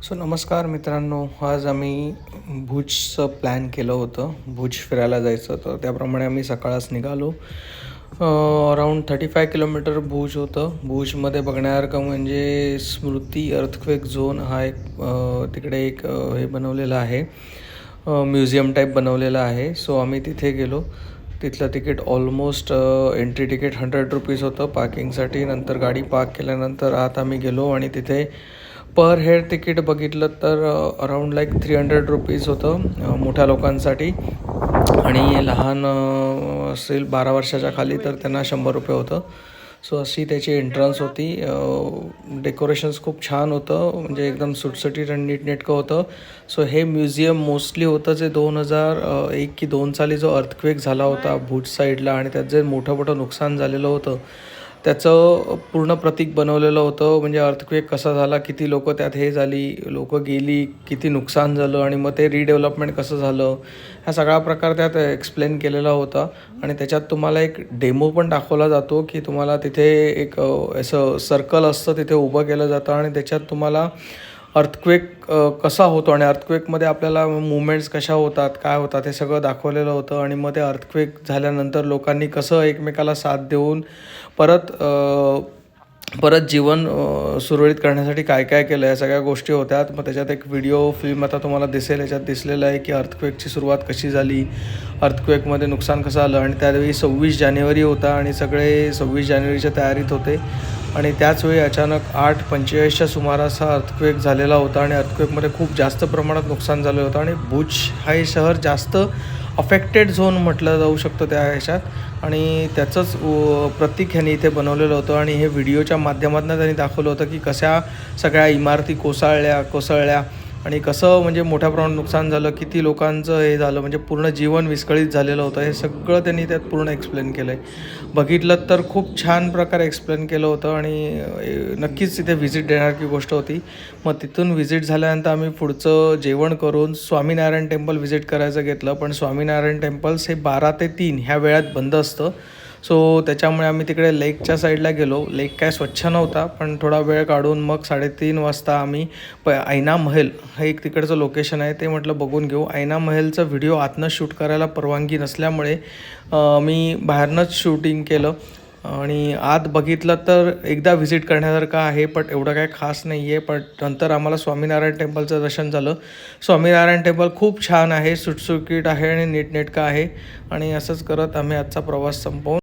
नमस्कार मित्रांनो, आज आम्ही भुजचं प्लॅन केलं होतं. भुज फिरायला जायचं, तर त्याप्रमाणे आम्ही सकाळच निघालो. अराऊंड 35 किलोमीटर भुज होतं. भुजमध्ये बघण्यासारखं म्हणजे स्मृती अर्थक्वेक झोन हा एक तिकडे एक हे बनवलेलं आहे, म्युझियम टाईप बनवलेलं आहे. सो आम्ही तिथे गेलो. तिथलं तिकीट ऑलमोस्ट एंट्री तिकीट ₹100 होतं पार्किंगसाठी. नंतर गाडी पार्क केल्यानंतर आत आम्ही गेलो आणि तिथे पर हेड तिकीट बघितलं तर अराऊंड लाईक ₹300 होतं मोठ्या लोकांसाठी. आणि लहान असेल 12 वर्षाच्या खाली तर त्यांना ₹100 होतं. सो अशी त्याची एंट्रन्स होती. डेकोरेशन्स खूप छान होतं, म्हणजे एकदम सुटसुटीत आणि नीटनेटकं होतं. सो हे म्युझियम मोस्टली होतं जे 2001 की 2 साली जो अर्थक्वेक झाला होता भुज साईडला, आणि त्यात जे मोठं मोठं नुकसान झालेलं होतं त्याचं पूर्ण प्रतीक बनवलेलं होतं. म्हणजे अर्थक्वेक कसा झाला, किती लोकं त्यात हे झाली, लोकं गेली, किती नुकसान झालं आणि मग ते रिडेव्हलपमेंट कसं झालं, हा सगळा प्रकार त्यात एक्सप्लेन केलेला होता. आणि त्याच्यात तुम्हाला एक डेमो पण दाखवला जातो की तुम्हाला तिथे एक असं सर्कल असतं, तिथे उभं केलं जातं आणि त्याच्यात तुम्हाला अर्थक्वेक कसा होतो आणि अर्थक्वेकमध्ये आपल्याला मुवमेंट्स कशा होतात, काय होतात, हे सगळं दाखवलेलं होतं. आणि मग ते अर्थक्वेक झाल्यानंतर लोकांनी कसं एकमेकाला साथ देऊन परत जीवन सुरळीत करण्यासाठी काय काय केलं, या सगळ्या गोष्टी होत्या. मग त्याच्यात एक व्हिडिओ फिल्म आता तुम्हाला दिसेल, याच्यात दिसलेलं आहे की अर्थक्वेकची सुरुवात कशी झाली, अर्थक्वेकमध्ये नुकसान कसं आलं. आणि त्यावेळी 26 जानेवारी होता आणि सगळे 26 जानेवारीच्या तयारीत होते. आणि त्याचवेळी अचानक 8:45च्या सुमारास हा अर्थक्वेक झालेला होता आणि अर्थक्वेकमध्ये खूप जास्त प्रमाणात नुकसान झालं होतं. आणि भुज हे शहर जास्त अफेक्टेड झोन म्हटलं जाऊ शकतं त्या ह्याच्यात. आणि त्याचंच प्रतीक ह्यांनी इथे बनवलेलं होतं. आणि हे व्हिडिओच्या माध्यमातून त्यांनी दाखवलं होतं की कशा सगळ्या इमारती कोसळल्या आणि कसं म्हणजे मोठ्या प्रमाणात नुकसान झालं, किती लोकांचं हे झालं, म्हणजे पूर्ण जीवन विस्कळीत झालेलं होतं. हे सगळं त्यांनी त्यात पूर्ण एक्सप्लेन केलं आहे. बघितलं तर खूप छान प्रकारे एक्सप्लेन केलं होतं आणि नक्कीच तिथे व्हिजिट देण्यासारखी गोष्ट होती. मग तिथून व्हिजिट झाल्यानंतर आम्ही पुढचं जेवण करून स्वामीनारायण टेम्पल व्हिजिट करायचं घेतलं. पण स्वामीनारायण टेम्पल्स हे 12 ते 3 ह्या वेळात बंद असतं. सो त्याच्यामुळे आम्ही तिकडे लेकच्या साईडला गेलो. लेक काय स्वच्छ नव्हता, पण थोडा वेळ काढून मग 3:30 वाजता आम्ही ऐना महल हे एक तिकडचं लोकेशन आहे, ते म्हटलं बघून घेऊ. ऐना महलचं व्हिडिओ आतनं शूट करायला परवानगी नसल्यामुळे मी बाहेरनंच शूटिंग केलं. आणि आत बघितलं तर एकदा व्हिजिट करण्यासारखं आहे, पण एवढं काय खास नाही आहे. पण नंतर आम्हाला स्वामीनारायण टेम्पलचं दर्शन झालं. स्वामीनारायण टेम्पल खूप छान आहे, सुटसुकीट आहे आणि नीटनेटकं आहे. आणि असंच करत आम्ही आजचा प्रवास संपवून